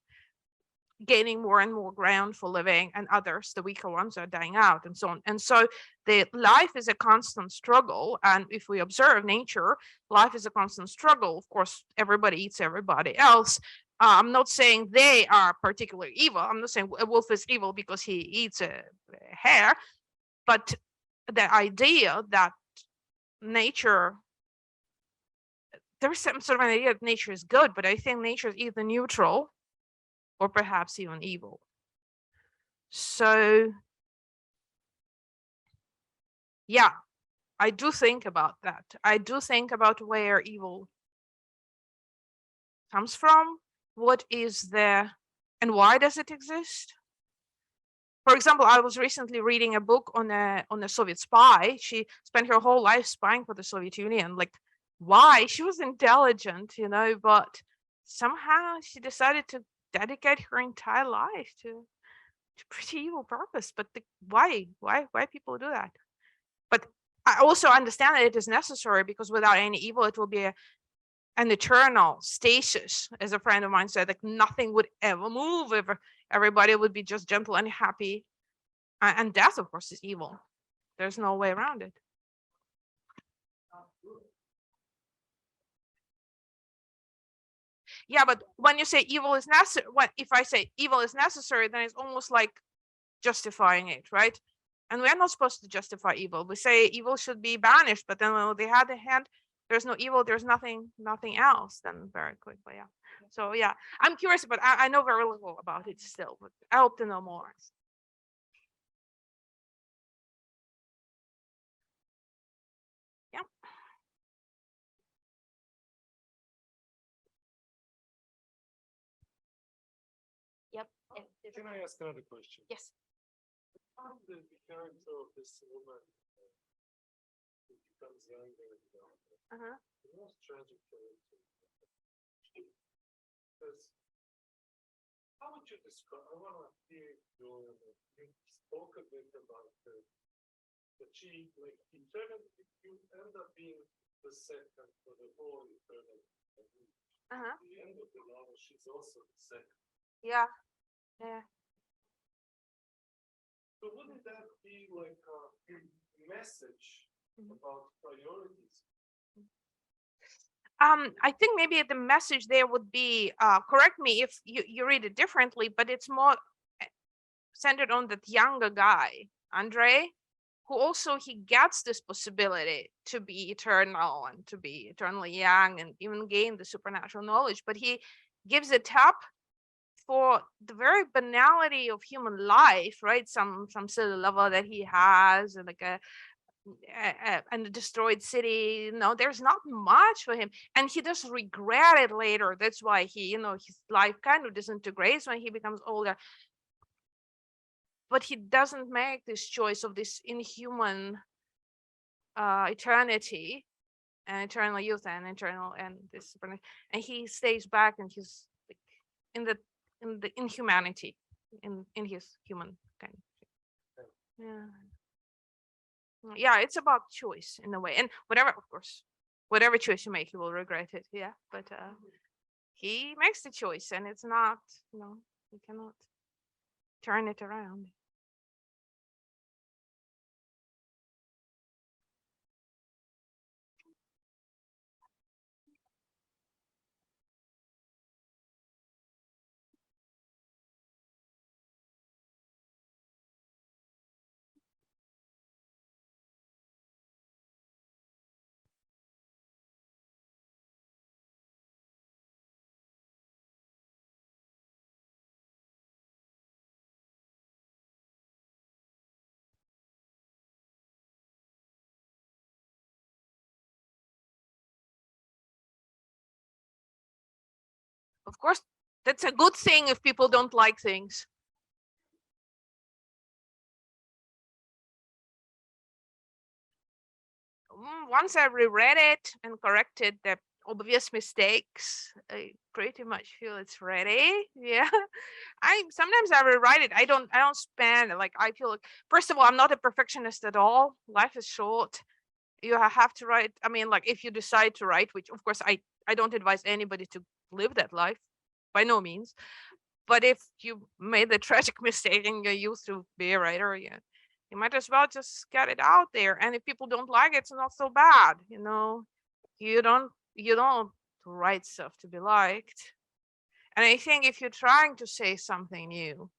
gaining more and more ground for living, and others, the weaker ones, are dying out, and so on. And so the life is a constant struggle. And if we observe nature, life is a constant struggle. Of course, everybody eats everybody else. I'm not saying they are particularly evil. I'm not saying a wolf is evil because he eats a hare, but the idea that nature, there's some sort of an idea that nature is good, but I think nature is either neutral or perhaps even evil. So yeah, I do think about that. I do think about where evil comes from, what is there, and why does it exist? For example, I was recently reading a book on a Soviet spy. She spent her whole life spying for the Soviet Union. Like, why? She was intelligent, but somehow she decided to dedicate her entire life to pretty evil purpose. But why people do that? But I also understand that it is necessary, because without any evil, it will be an eternal stasis. As a friend of mine said, like nothing would ever move. Everybody would be just gentle and happy. And death, of course, is evil. There's no way around it. Yeah, but when you say evil is necessary, if I say evil is necessary, then it's almost like justifying it, right? And we're not supposed to justify evil. We say evil should be banished, but then when they had the hand, there's no evil, there's nothing else. Then very quickly, yeah. So yeah, I'm curious, but I know very little about it still, but I hope to know more. Yeah. Yep. Can I ask another question? Yes. How the character of this woman who becomes younger and younger, the most tragic character, because how would you describe? I want to hear you spoke a bit about that she, like, eternity, you end up being the second for the whole eternity. At the end of the novel, she's also the second. Yeah. Yeah. So wouldn't that be like a message about priorities? I think maybe the message there would be, correct me if you read it differently, but it's more centered on that younger guy, Andre, who also he gets this possibility to be eternal and to be eternally young and even gain the supernatural knowledge, but he gives it up for the very banality of human life, right? Some silly lover that he has, and like a destroyed city. No, there's not much for him, and he does regret it later. That's why he, his life kind of disintegrates when he becomes older. But he doesn't make this choice of this inhuman eternity and eternal youth and eternal and this, and he stays back and he's like in the inhumanity in his human kind. Yeah, it's about choice in a way, and whatever, of course, whatever choice you make, you will regret it. Yeah, but he makes the choice, and it's not, you cannot turn it around. Of course, that's a good thing if people don't like things. Once I reread it and corrected the obvious mistakes, I pretty much feel it's ready. Yeah. Sometimes I rewrite it. I don't spend, like, I feel like, first of all, I'm not a perfectionist at all. Life is short. You have to write. I mean, like, if you decide to write, which of course I don't advise anybody to live that life, by no means. But if you made the tragic mistake and you used to be a writer, you might as well just get it out there. And if people don't like it, it's not so bad. You don't write stuff to be liked. And I think if you're trying to say something new,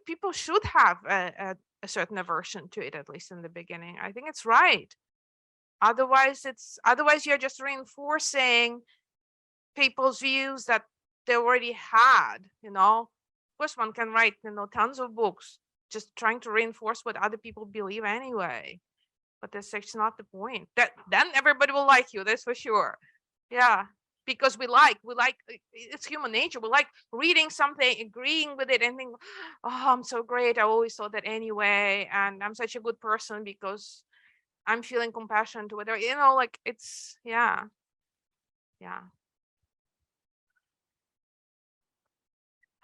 people should have a certain aversion to it, at least in the beginning. I think it's right. Otherwise you're just reinforcing people's views that they already had. Of course, one can write tons of books just trying to reinforce what other people believe anyway. But that's actually not the point. Then everybody will like you, that's for sure. Yeah, because we like it's human nature. We like reading something, agreeing with it, and think, oh, I'm so great, I always thought that anyway, and I'm such a good person because I'm feeling compassion to whatever, like, it's, yeah.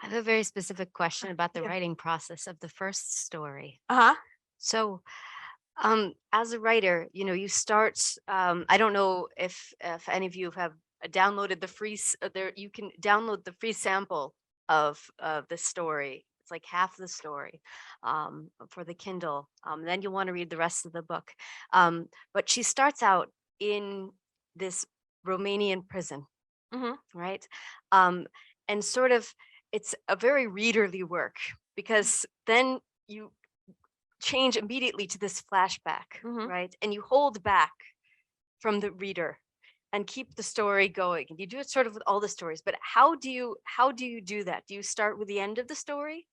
I have a very specific question about the writing process of the first story. So as a writer, you start, I don't know if any of you have downloaded the free, you can download the free sample of the story. It's like half the story for the Kindle. Then you'll want to read the rest of the book. But she starts out in this Romanian prison, right? And sort of, it's a very readerly work, because then you change immediately to this flashback, right? And you hold back from the reader and keep the story going. And you do it sort of with all the stories, but how do you do that? Do you start with the end of the story?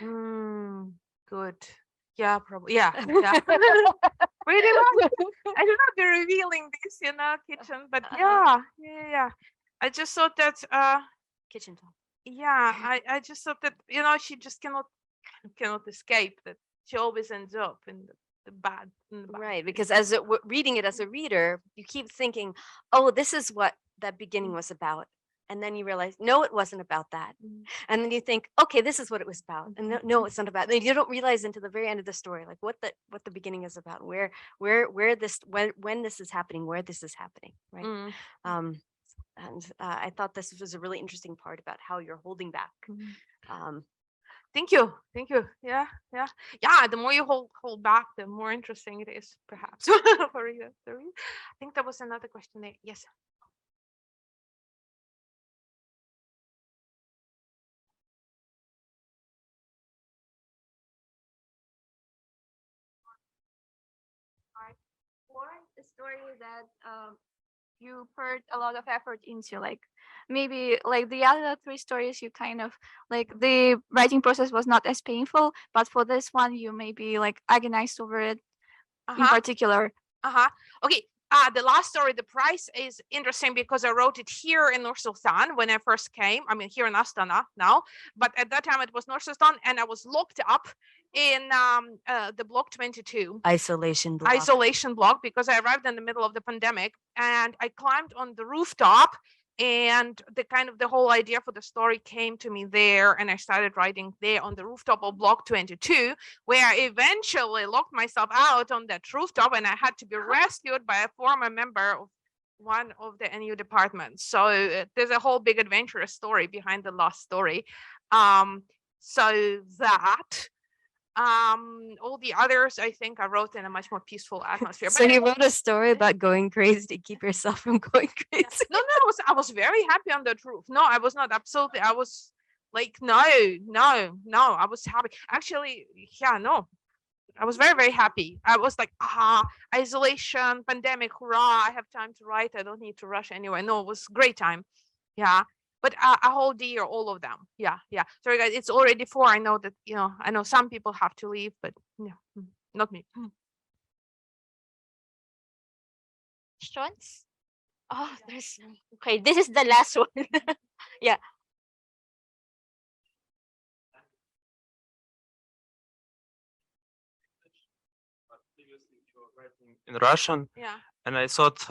Good. Yeah, probably. Yeah. Pretty much. I should not be revealing this, kitchen, but yeah. I just thought that kitchen talk. Yeah, I just thought that she just cannot escape that. She always ends up in the bad. Right, because as reading it as a reader, you keep thinking, oh, this is what that beginning was about. And then you realize, no, it wasn't about that. And then you think, okay, this is what it was about. And no, it's not about. And you don't realize until the very end of the story, like what the beginning is about, where this, when this is happening, where this is happening, right? And I thought this was a really interesting part about how you're holding back. Thank you. Yeah. The more you hold back, the more interesting it is, perhaps. For you. I think there was another question there. Yes. For a story that you put a lot of effort into, like maybe like the other three stories, you kind of like the writing process was not as painful, but for this one you maybe like agonized over it in particular. Okay. The last story, The Price, is interesting because I wrote it here in Nur-Sultan when I first came. I mean, here in Astana now, but at that time it was Nur-Sultan, and I was locked up in the block 22. Isolation block, because I arrived in the middle of the pandemic, and I climbed on the rooftop, and the whole idea for the story came to me there, and I started writing there on the rooftop of block 22, where I eventually locked myself out on that rooftop, and I had to be rescued by a former member of one of the NU departments. So there's a whole big adventurous story behind the last story. So that all the others, I think I wrote in a much more peaceful atmosphere. So you wrote a story about going crazy to keep yourself from going crazy. No, I was very happy on that roof. No, I was not. Absolutely. I was like, no, I was happy. Actually, no. I was very, very happy. I was like, isolation, pandemic, hurrah, I have time to write. I don't need to rush anyway. No, it was a great time. Yeah. But I hold dear all of them. Yeah. Sorry, guys, it's already 4. I know that, I know some people have to leave, but not me. Questions? Oh, there's okay. This is the last one. Yeah. In Russian, Yeah. and I thought,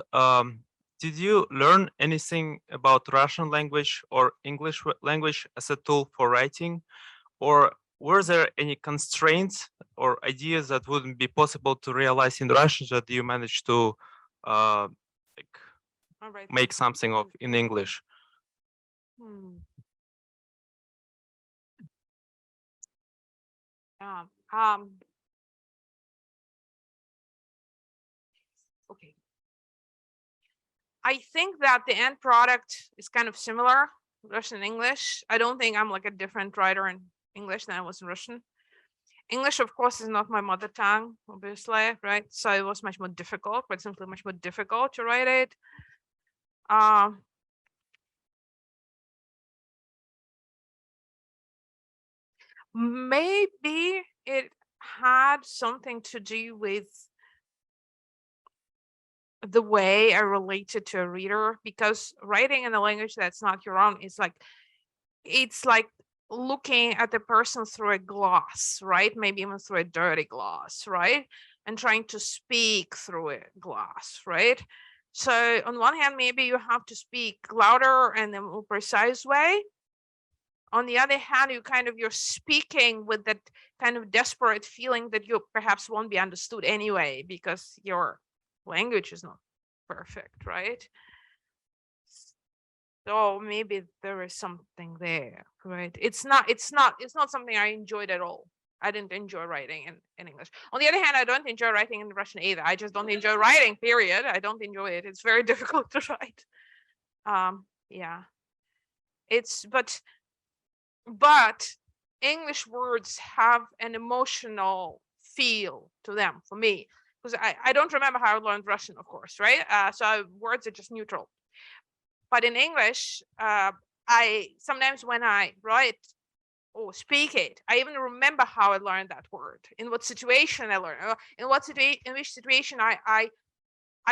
did you learn anything about Russian language or English language as a tool for writing, or were there any constraints or ideas that wouldn't be possible to realize in Russian that you managed to like All right. make something of in English? Yeah. Okay. I think that the end product is kind of similar, Russian and English. I don't think I'm like a different writer in English than I was in Russian. English, of course, is not my mother tongue, obviously, right? So it was much more difficult, quite simply much more difficult to write it. Maybe it had something to do with the way I related to a reader, because writing in a language that's not your own is like, it's like looking at the person through a glass, right? Maybe even through a dirty glass, right? And trying to speak through a glass, right? So on one hand, maybe you have to speak louder and in a more precise way. On the other hand, you're speaking with that kind of desperate feeling that you perhaps won't be understood anyway, because your language is not perfect, right? So maybe there is something there, right? It's not something I enjoyed at all. I didn't enjoy writing in English. On the other hand, I don't enjoy writing in Russian either. I just don't enjoy writing, period. I don't enjoy it. It's very difficult to write. Yeah. But English words have an emotional feel to them for me, because I don't remember how I learned Russian, of course, right? So words are just neutral. But in English, I sometimes when I write or speak it, I even remember how I learned that word, in what situation I learned, in which situation I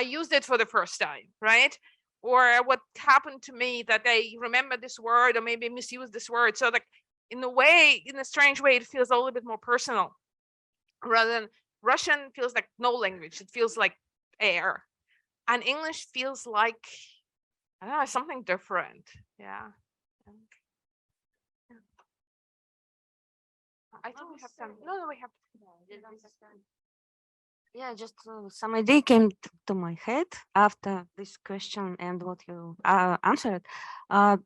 used it for the first time, right? Or what happened to me that I remember this word or maybe misused this word. So like in a strange way, it feels a little bit more personal, rather than Russian feels like no language. It feels like air, and English feels like, I don't know, something different. Yeah. I think we have time. No, we have. Yeah, just some idea came to my head after this question and what you answered.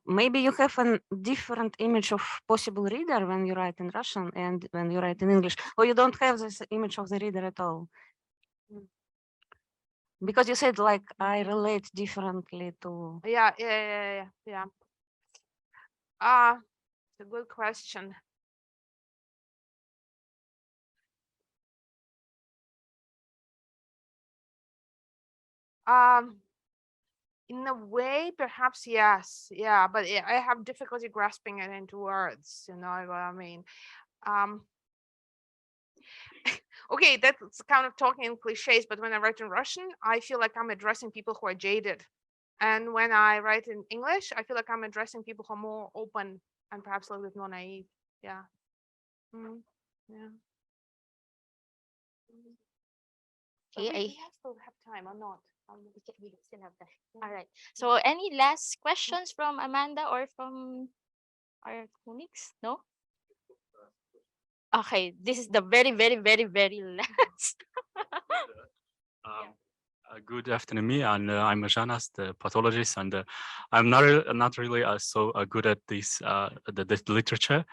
Maybe you have a different image of possible reader when you write in Russian and when you write in English, or you don't have this image of the reader at all. Because you said like I relate differently to. Yeah. It's a good question. In a way, perhaps yes. Yeah, but I have difficulty grasping it into words. You know what I mean? Okay, that's kind of talking in cliches, but when I write in Russian, I feel like I'm addressing people who are jaded. And when I write in English, I feel like I'm addressing people who are more open and perhaps a little bit more naive. Yeah. Yeah. Okay, We still have time or not? We still have time. All right. So any last questions from Amanda or from our colleagues? No? Okay, this is the very, very, very, very last. Good afternoon, me, and I'm Janas, the pathologist, and I'm not really so good at this the literature,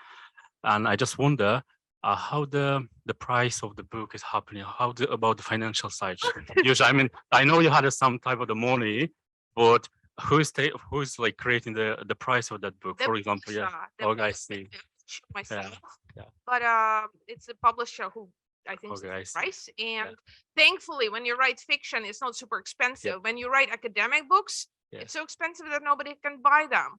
and I just wonder how the price of the book is happening. How about the financial side? Usually, I mean, I know you had some type of the money, but who's like creating the price of that book, for example? Yeah. Okay, I see. Myself. Yeah. But it's a publisher who I think Okay, I sets see. the price. And thankfully, when you write fiction, it's not super expensive. When you write academic books, it's so expensive that nobody can buy them.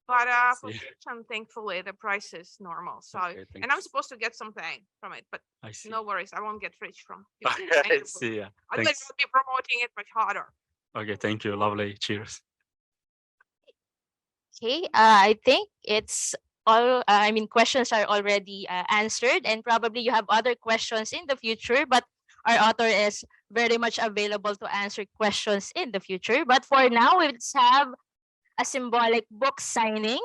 But for see. fiction, thankfully, the price is normal. So, Okay, and I'm supposed to get something from it, but I see. no worries, I won't get rich from you. I see. Yeah. Otherwise, Thanks. I'll be promoting it much harder. Okay, thank you. Lovely. Cheers. Okay, I think it's all, I mean, questions are already answered, and probably you have other questions in the future, but our author is very much available to answer questions in the future. But for now, let's have a symbolic book signing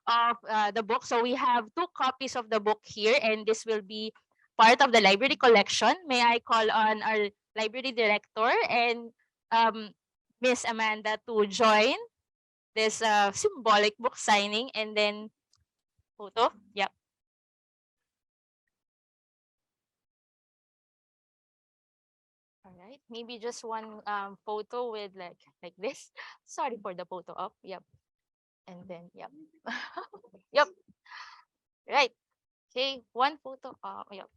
of the book. So we have 2 copies of the book here, and this will be part of the library collection. May I call on our library director and Miss Amanda to join this symbolic book signing, and then photo. Yep. All right. Maybe just one photo with like this. Sorry for the photo up. Yep. And then yep. Yep. Right. Okay. One photo. Yep.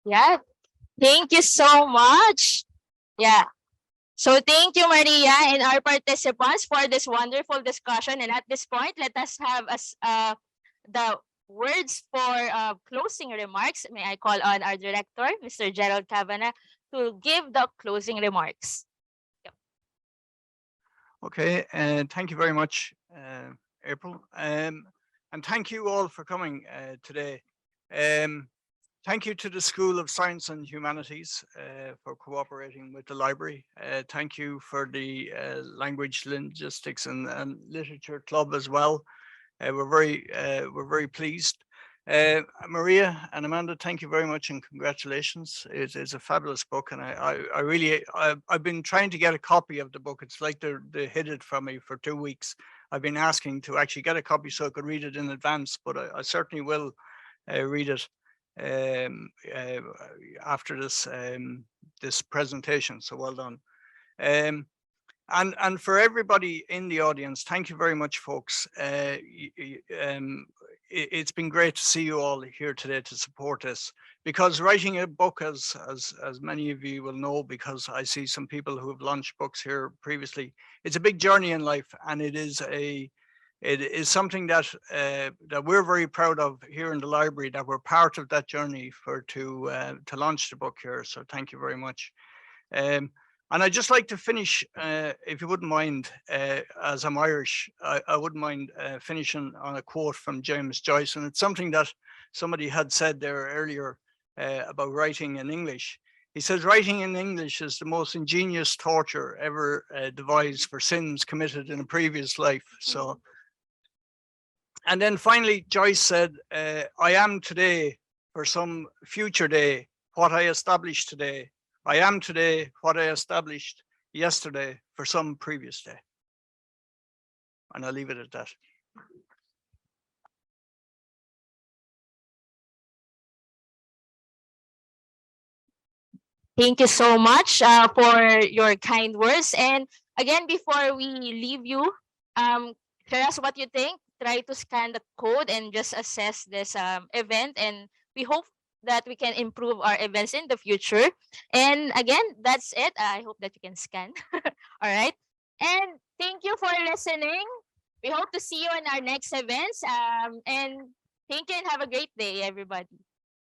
Yeah. Thank you so much. Yeah. So thank you, Maria, and our participants for this wonderful discussion. And at this point, let us have the words for closing remarks. May I call on our director, Mr. Gerald Kavanagh, to give the closing remarks. Yep. Okay, and thank you very much, April. And thank you all for coming today. Thank you to the School of Science and Humanities for cooperating with the library. Thank you for the Language, Linguistics and Literature Club as well. We're very pleased. Maria and Amanda, thank you very much and congratulations. It's a fabulous book, and I've been trying to get a copy of the book. It's like they hid it from me for 2 weeks. I've been asking to actually get a copy so I could read it in advance, but I certainly will read it after this presentation. So well done. And for everybody in the audience, thank you very much, folks. It's been great to see you all here today to support this, because writing a book, as many of you will know, because I see some people who have launched books here previously, it's a big journey in life, and it is something that that we're very proud of here in the library, that we're part of that journey to launch the book here. So thank you very much. And I'd just like to finish, if you wouldn't mind, as I'm Irish, I wouldn't mind finishing on a quote from James Joyce. And it's something that somebody had said there earlier about writing in English. He says, writing in English is the most ingenious torture ever devised for sins committed in a previous life. So, and then finally, Joyce said, I am today for some future day what I established today. I am today what I established yesterday for some previous day. And I'll leave it at that. Thank you so much for your kind words. And again, before we leave you, tell us what you think. Try to scan the code and just assess this event. And we hope that we can improve our events in the future. And again, that's it. I hope that you can scan. All right. And thank you for listening. We hope to see you in our next events. And thank you and have a great day, everybody.